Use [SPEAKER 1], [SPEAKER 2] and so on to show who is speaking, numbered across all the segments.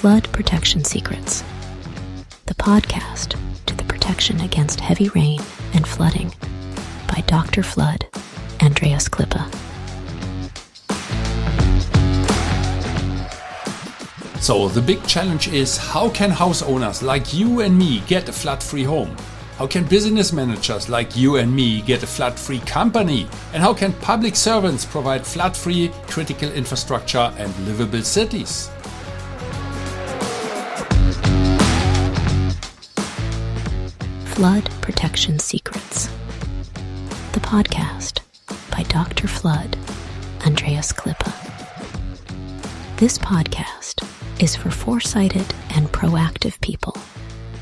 [SPEAKER 1] Flood Protection Secrets, the podcast to the protection against heavy rain and flooding by Dr. Flood, Andreas Klippe.
[SPEAKER 2] So the big challenge is, how can house owners like you and me get a flood-free home? How can business managers like you and me get a flood-free company? And how can public servants provide flood-free critical infrastructure and livable cities?
[SPEAKER 1] Flood Protection Secrets, the podcast by Dr. Flood, Andreas Klippe. This podcast is for foresighted and proactive people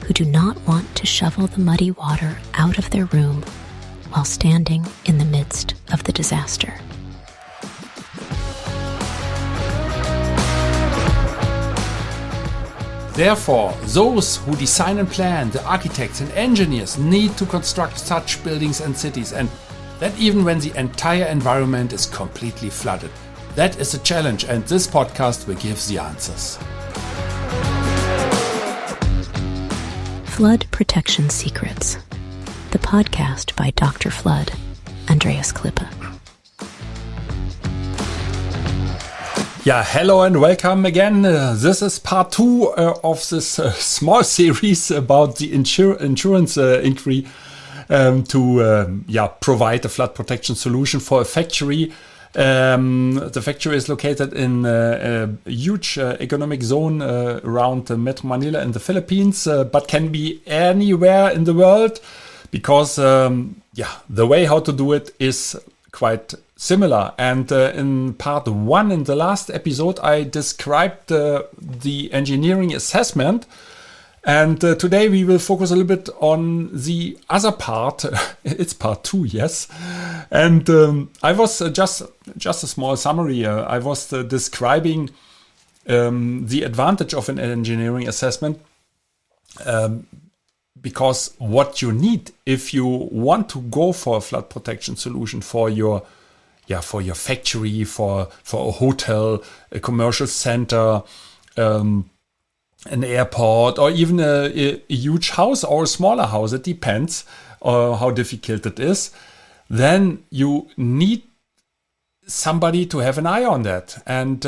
[SPEAKER 1] who do not want to shovel the muddy water out of their room while standing in the midst of the disaster.
[SPEAKER 2] Therefore, those who design and plan, the architects and engineers, need to construct such buildings and cities, and that even when the entire environment is completely flooded. That is a challenge, and this podcast will give the answers.
[SPEAKER 1] Flood Protection Secrets, the podcast by Dr. Flood, Andreas Klippe.
[SPEAKER 2] Yeah, hello and welcome again. This is part 2 of this small series about the insurance inquiry to provide a flood protection solution for a factory. The factory is located in a huge economic zone around Metro Manila in the Philippines, but can be anywhere in the world because the way how to do it is quite similar. And in part 1, in the last episode, I described the engineering assessment. And today we will focus a little bit on the other part. It's part 2, yes. And I was just a small summary. I was describing the advantage of an engineering assessment because what you need if you want to go for a flood protection solution for your factory, for a hotel, a commercial center, an airport, or even a huge house or a smaller house, it depends how difficult it is, then you need somebody to have an eye on that and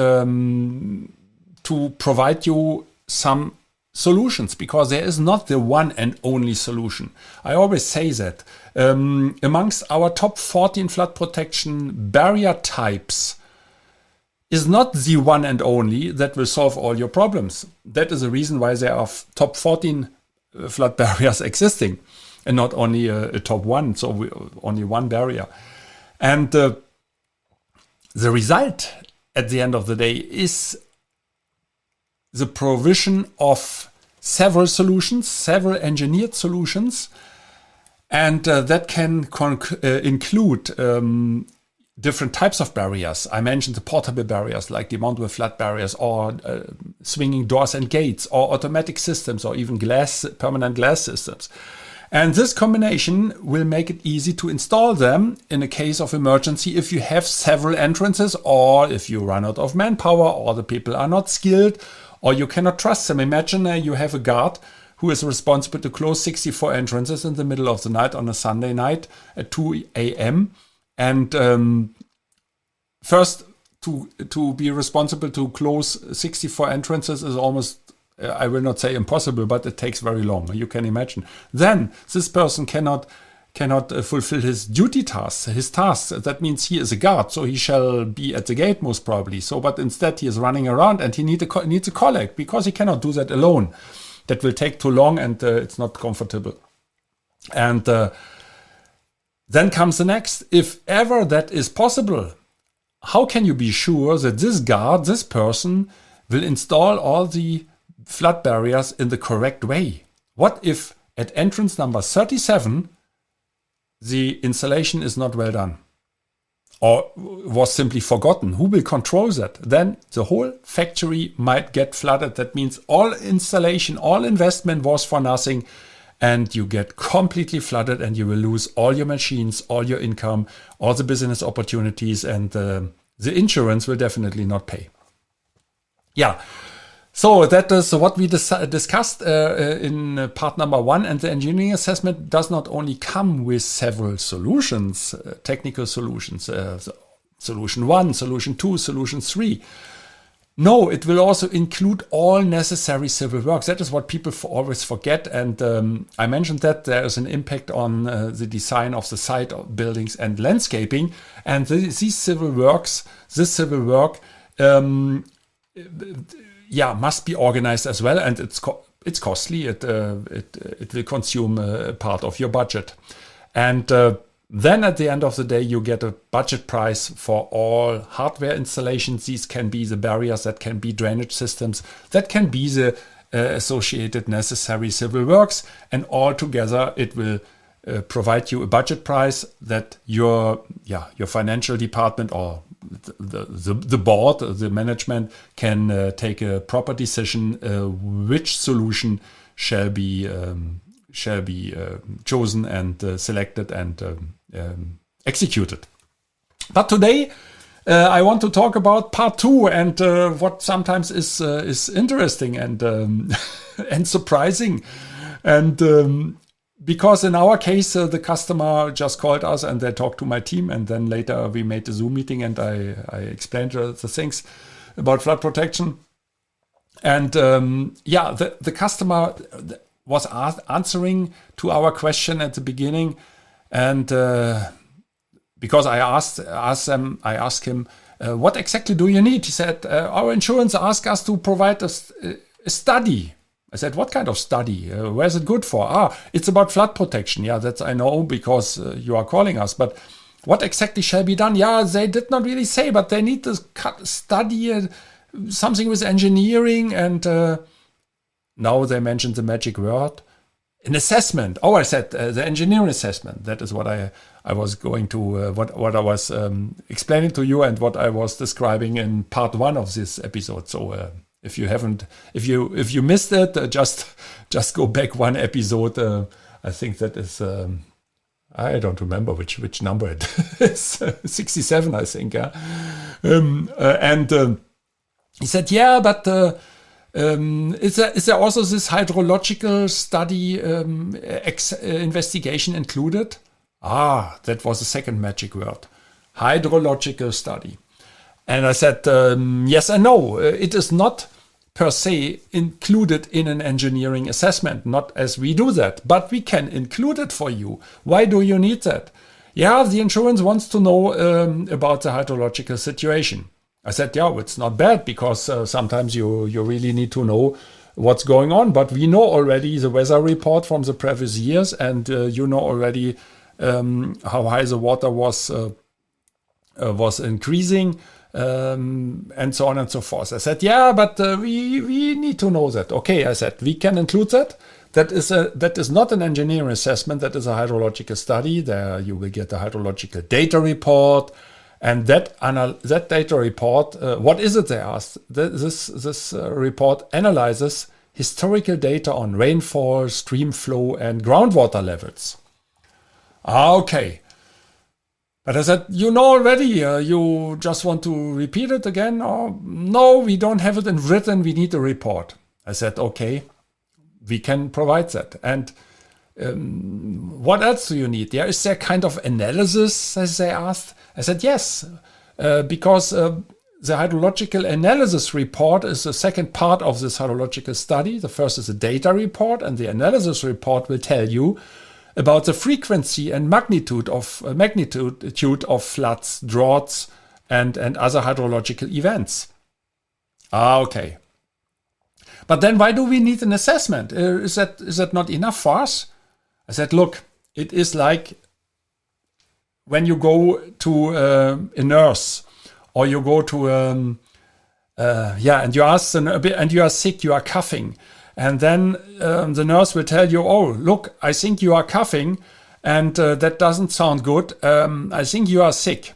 [SPEAKER 2] to provide you some solutions, because there is not the one and only solution. I always say that amongst our top 14 flood protection barrier types is not the one and only that will solve all your problems. That is the reason why there are top 14 flood barriers existing and not only a top one, so only one barrier. And the result at the end of the day is the provision of several solutions, several engineered solutions, and that can include different types of barriers. I mentioned the portable barriers like demountable flood barriers, or swinging doors and gates, or automatic systems, or even permanent glass systems. And this combination will make it easy to install them in a case of emergency if you have several entrances, or if you run out of manpower, or the people are not skilled, or you cannot trust them. Imagine you have a guard who is responsible to close 64 entrances in the middle of the night on a Sunday night at 2 a.m. And first, to be responsible to close 64 entrances is almost, I will not say impossible, but it takes very long. You can imagine. Then this person cannot fulfill his duty tasks, his tasks. That means he is a guard, so he shall be at the gate most probably. So, but instead he is running around, and he needs a colleague, because he cannot do that alone. That will take too long, and it's not comfortable. And then comes the next. If ever that is possible, how can you be sure that this guard, this person, will install all the flood barriers in the correct way? What if at entrance number 37, the installation is not well done, or was simply forgotten? Who will control that? Then the whole factory might get flooded. That means all installation, all investment was for nothing, and you get completely flooded, and you will lose all your machines, all your income, all the business opportunities, and the insurance will definitely not pay. Yeah. So that is what we discussed in part number 1, and the engineering assessment does not only come with several solutions, technical solutions, solution 1, solution 2, solution 3. No, it will also include all necessary civil works. That is what people always forget. And I mentioned that there is an impact on the design of the site, of buildings and landscaping. And this civil work, must be organized as well. And it's costly. It will consume a part of your budget. And then at the end of the day, you get a budget price for all hardware installations. These can be the barriers, that can be drainage systems, that can be the associated necessary civil works. And all together, it will provide you a budget price that your financial department or the board, the management can take a proper decision which solution shall be chosen and selected and executed. But today I want to talk about part 2 and what sometimes is interesting and and surprising, and because in our case the customer just called us and they talked to my team, and then later we made a Zoom meeting and I explained the things about flood protection, and the customer was answering to our question at the beginning, and because I asked him, what exactly do you need? He said, our insurance asked us to provide a study. I said, what kind of study? Where is it good for? It's about flood protection. Yeah, that's I know because you are calling us. But what exactly shall be done? Yeah, they did not really say, but they need to study something with engineering, and now they mentioned the magic word, an assessment. Oh, I said the engineering assessment. That is what I was going to, what I was explaining to you and what I was describing in part 1 of this episode. So if you missed it, just go back 1 episode. I think that is, I don't remember which number it is, 67, I think. Yeah, and he said, yeah, but. Is there also this hydrological study investigation included? That was the second magic word, hydrological study. And I said, yes and no. It is not per se included in an engineering assessment, not as we do that, but we can include it for you. Why do you need that? Yeah, the insurance wants to know about the hydrological situation. I said, yeah, it's not bad because sometimes you really need to know what's going on. But we know already the weather report from the previous years, and you know already how high the water was increasing, and so on and so forth. I said, yeah, but we need to know that. Okay, I said, we can include that. That is not an engineering assessment. That is a hydrological study. There you will get a hydrological data report. And that data report, what is it they asked? This report analyzes historical data on rainfall, stream flow, and groundwater levels. Okay. But I said, you know already, you just want to repeat it again? Or, no, we don't have it in written, we need a report. I said, okay, we can provide that. And what else do you need? Is there kind of analysis, as they asked? I said, yes, because the hydrological analysis report is the second part of this hydrological study. The first is a data report, and the analysis report will tell you about the frequency and magnitude of floods, droughts, and other hydrological events. Okay. But then why do we need an assessment? Is that not enough for us? I said, look, it is like when you go to a nurse, or you go to and you ask and you are sick, you are coughing, and then the nurse will tell you, oh, look, I think you are coughing, and that doesn't sound good. I think you are sick.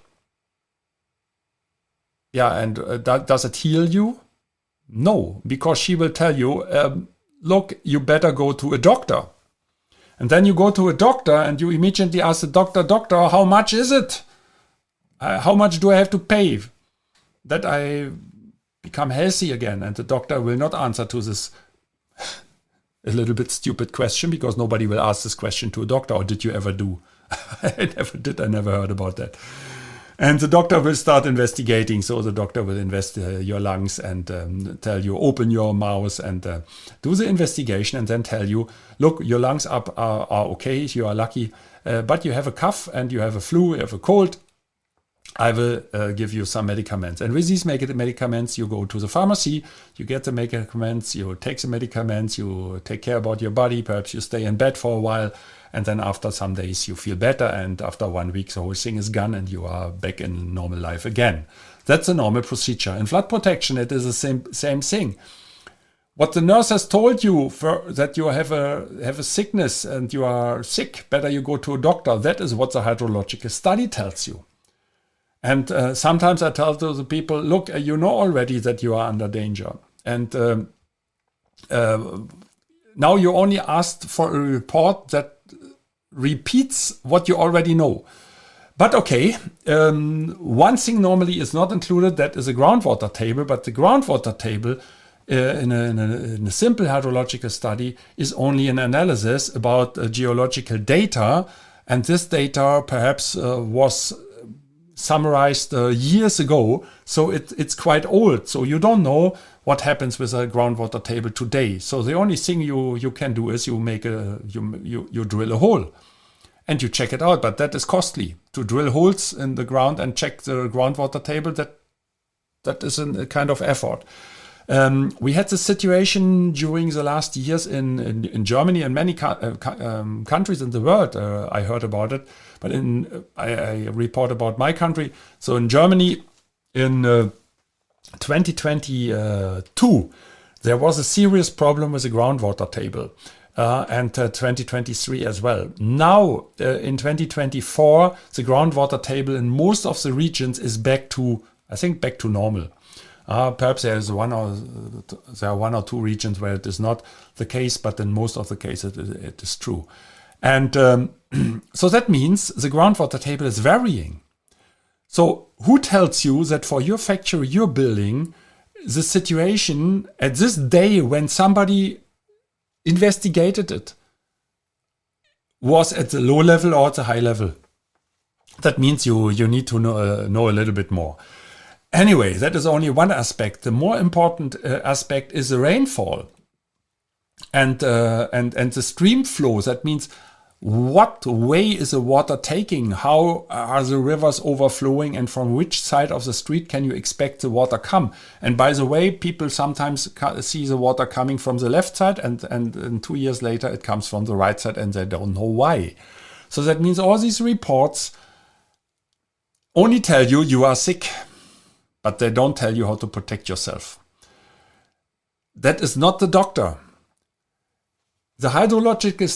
[SPEAKER 2] Yeah, and does it heal you? No, because she will tell you, look, you better go to a doctor. And then you go to a doctor and you immediately ask the doctor, how much is it? How much do I have to pay? become healthy again. And the doctor will not answer to this a little bit stupid question, because nobody will ask this question to a doctor. Or did you ever do? I never did. I never heard about that. And the doctor will start investigating. So the doctor will investigate your lungs and tell you, open your mouth and do the investigation, and then tell you, look, your lungs are okay, you are lucky, but you have a cough and you have a flu, you have a cold. I will give you some medicaments. And with these medicaments, you go to the pharmacy, you get the medicaments, you take the medicaments, you take care about your body, perhaps you stay in bed for a while, and then after some days you feel better, and after 1 week the whole thing is gone and you are back in normal life again. That's a normal procedure. In flood protection, it is the same thing. What the nurse has told you that you have a sickness and you are sick, better you go to a doctor. That is what the hydrological study tells you. And sometimes I tell to the people, look, you know already that you are under danger. And now you only asked for a report that repeats what you already know. But okay, one thing normally is not included, that is a groundwater table. But the groundwater table in a simple hydrological study is only an analysis about geological data. And this data perhaps was summarized years ago, so it's quite old. So you don't know what happens with a groundwater table today. So the only thing you can do is you drill a hole and you check it out. But that is costly to drill holes in the ground and check the groundwater table. That is a kind of effort. We had the situation during the last years in Germany and many countries in the world. I heard about it, but I report about my country. So in Germany, in 2022, there was a serious problem with the groundwater table, and 2023 as well. Now, in 2024, the groundwater table in most of the regions is back to normal. Perhaps there are one or two regions where it is not the case, but in most of the cases it is true. And so that means the groundwater table is varying. So who tells you that for your factory, your building, the situation at this day when somebody investigated it was at the low level or at the high level? That means you need to know a little bit more. Anyway, that is only one aspect. The more important aspect is the rainfall and the stream flow. That means what way is the water taking? How are the rivers overflowing? And from which side of the street can you expect the water come? And by the way, people sometimes see the water coming from the left side and 2 years later it comes from the right side and they don't know why. So that means all these reports only tell you are sick, but they don't tell you how to protect yourself. That is not the doctor. The hydrological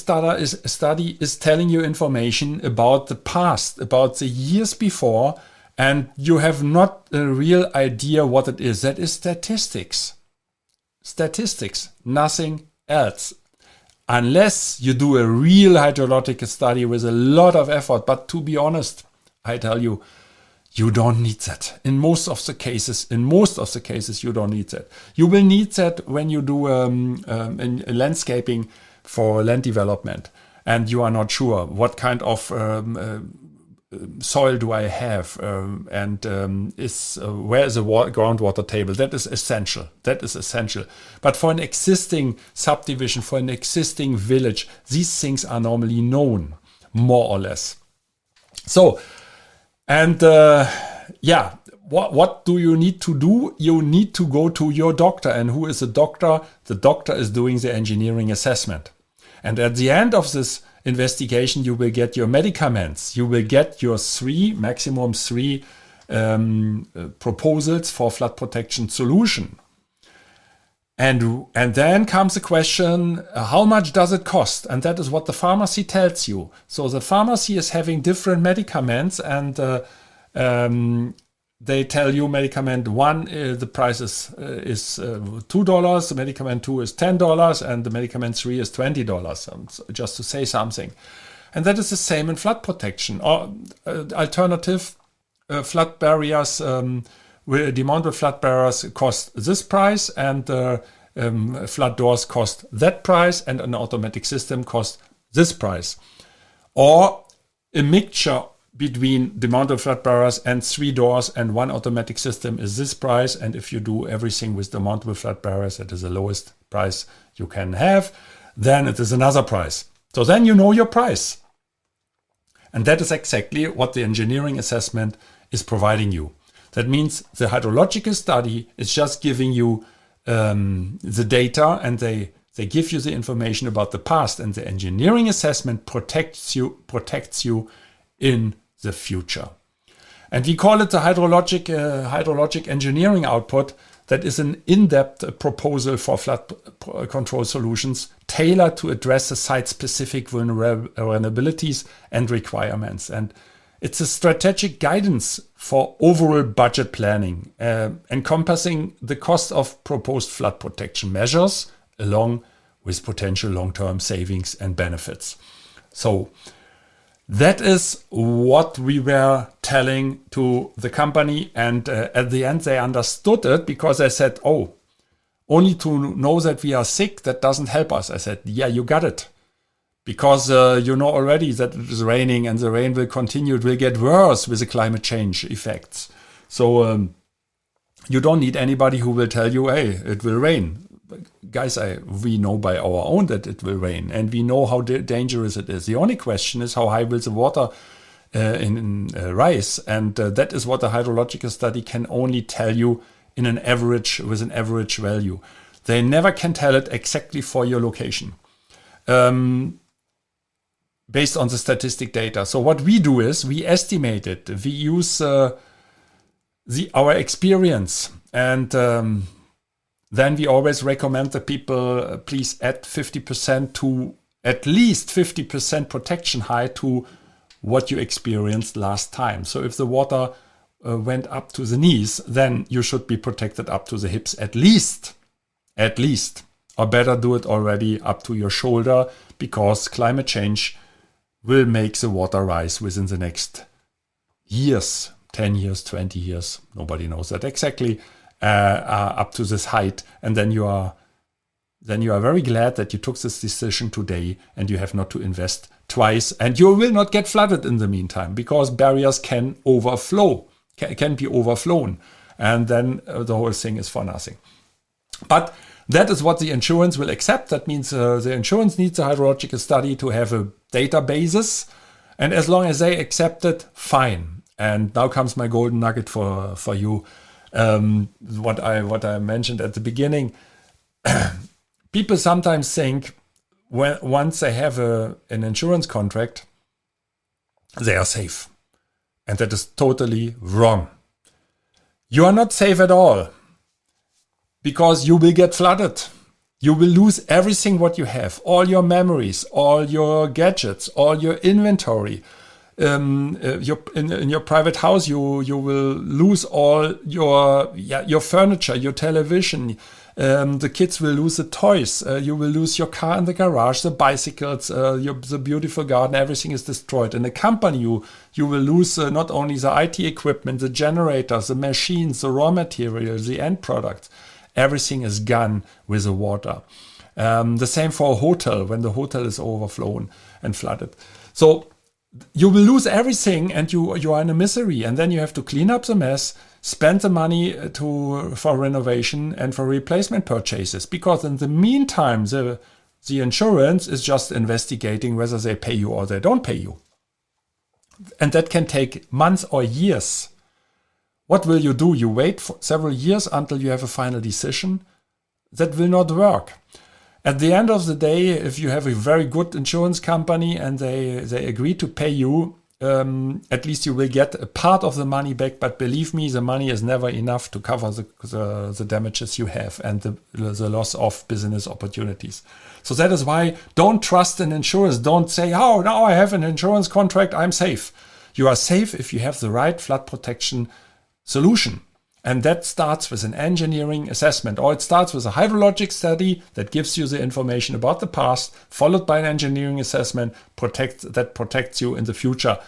[SPEAKER 2] study is telling you information about the past, about the years before, and you have not a real idea what it is. That is statistics. Statistics, nothing else. Unless you do a real hydrological study with a lot of effort. But to be honest, I tell you, you don't need that. In most of the cases, you don't need that. You will need that when you do landscaping for land development, and you are not sure what kind of soil do I have, and where is the groundwater table. That is essential. But for an existing subdivision, for an existing village, these things are normally known, more or less. So. And what do you need to do? You need to go to your doctor. And who is the doctor? The doctor is doing the engineering assessment. And at the end of this investigation, you will get your medicaments. You will get your maximum three proposals for flood protection solution. And then comes the question, how much does it cost? And that is what the pharmacy tells you. So the pharmacy is having different medicaments, and they tell you medicament 1, the price is $2, the medicament 2 is $10, and the medicament 3 is $20, just to say something. And that is the same in flood protection. Or alternative flood barriers demountable flood barriers cost this price, and flood doors cost that price, and an automatic system costs this price. Or a mixture between demountable flood barriers and 3 doors and 1 automatic system is this price. And if you do everything with demountable flood barriers, that is the lowest price you can have, then it is another price. So then you know your price. And that is exactly what the engineering assessment is providing you. That means the hydrological study is just giving you the data, and they give you the information about the past, and the engineering assessment protects you in the future. And we call it the hydrologic engineering output. That is an in-depth proposal for flood control solutions tailored to address the site-specific vulnerabilities and requirements. And it's a strategic guidance for overall budget planning, encompassing the cost of proposed flood protection measures along with potential long-term savings and benefits. So that is what we were telling to the company, and at the end they understood it, because I said, oh, only to know that we are sick, that doesn't help us. I said, yeah, you got it. Because you know already that it is raining, and the rain will continue. It will get worse with the climate change effects. So you don't need anybody who will tell you, hey, it will rain. Guys, we know by our own that it will rain, and we know how dangerous it is. The only question is how high will the water rise, and that is what a hydrological study can only tell you with an average value. They never can tell it exactly for your location, based on the statistic data. So what we do is we estimate it. We use our experience, and then we always recommend the people, please add 50% to at least 50% protection height to what you experienced last time. So if the water went up to the knees, then you should be protected up to the hips at least, or better do it already up to your shoulder, because climate change will make the water rise within the next years, 10 years, 20 years. Nobody knows that exactly. Up to this height, and then you are very glad that you took this decision today, and you have not to invest twice, and you will not get flooded in the meantime, because barriers can be overflown, and then the whole thing is for nothing. But that is what the insurance will accept. That means the insurance needs a hydrological study to have a databasis, and as long as they accept it, fine. And now comes my golden nugget for you. What I mentioned at the beginning, people sometimes think once they have an insurance contract, they are safe. And that is totally wrong. You are not safe at all, because you will get flooded. You will lose everything what you have, all your memories, all your gadgets, all your inventory. In your private house, you will lose all your furniture, your television. The kids will lose the toys. You will lose your car in the garage, the bicycles, the beautiful garden. Everything is destroyed. In a company, you will lose not only the IT equipment, the generators, the machines, the raw materials, the end products. Everything is gone with the water. The same for a hotel when the hotel is overflown and flooded. So you will lose everything, and you are in a misery, and then you have to clean up the mess, spend the money for renovation and for replacement purchases, because in the meantime the insurance is just investigating whether they pay you or they don't pay you, and that can take months or years. What will you do? You wait for several years until you have a final decision? That will not work. At the end of the day, if you have a very good insurance company and they agree to pay you, at least you will get a part of the money back. But believe me, the money is never enough to cover the damages you have and the loss of business opportunities. So that is why don't trust in insurance. Don't say, oh, now I have an insurance contract, I'm safe. You are safe if you have the right flood protection solution. And that starts with an engineering assessment, or it starts with a hydrologic study that gives you the information about the past, followed by an engineering assessment that protects you in the future.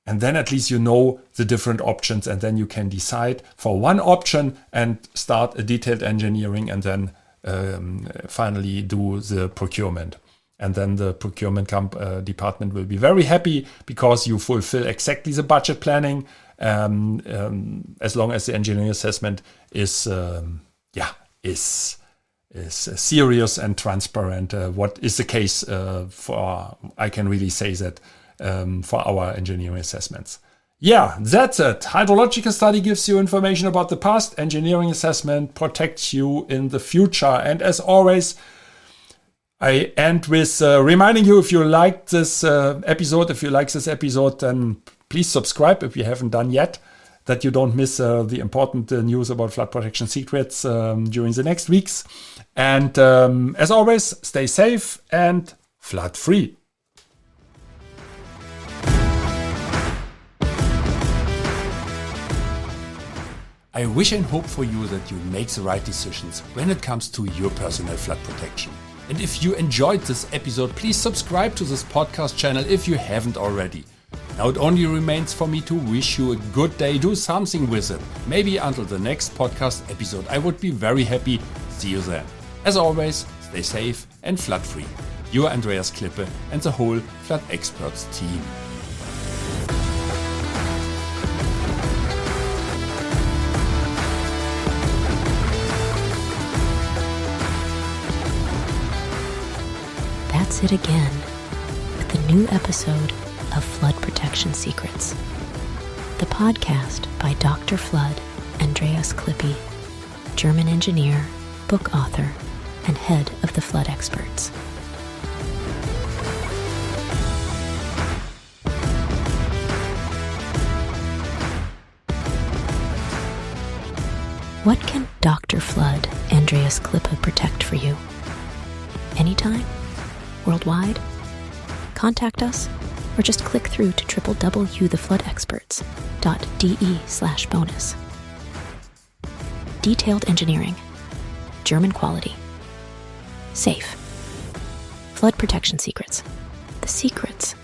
[SPEAKER 2] And then at least you know the different options, and then you can decide for one option and start a detailed engineering, and then finally do the procurement. And then the procurement department will be very happy because you fulfill exactly the budget planning, as long as the engineering assessment is serious and transparent. What is the case for? I can really say that for our engineering assessments. Yeah, that's it. Hydrological study gives you information about the past. Engineering assessment protects you in the future. And as always, I end with reminding you, if you like this episode, then please subscribe if you haven't done yet, that you don't miss the important news about flood protection secrets during the next weeks. And as always, stay safe and flood free. I wish and hope for you that you make the right decisions when it comes to your personal flood protection. And if you enjoyed this episode, please subscribe to this podcast channel if you haven't already. Now it only remains for me to wish you a good day. Do something with it. Maybe until the next podcast episode. I would be very happy. See you then. As always, stay safe and flood free. Your Andreas Klippe and the whole Flood Experts team.
[SPEAKER 1] That's it again with the new episode of Flood Protection Secrets, the podcast by Dr. Flood Andreas Klippe, German engineer, book author, and head of the Flood Experts. What can Dr. Flood Andreas Klippe protect for you? Anytime? Worldwide? Contact us or just click through to www.thefloodexperts.de/bonus. Detailed engineering, German quality, safe, flood protection secrets, the secrets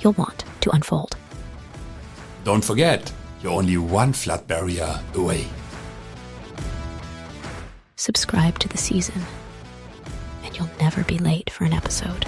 [SPEAKER 1] you'll want to unfold.
[SPEAKER 2] Don't forget, you're only one flood barrier away.
[SPEAKER 1] Subscribe to the season, and you'll never be late for an episode.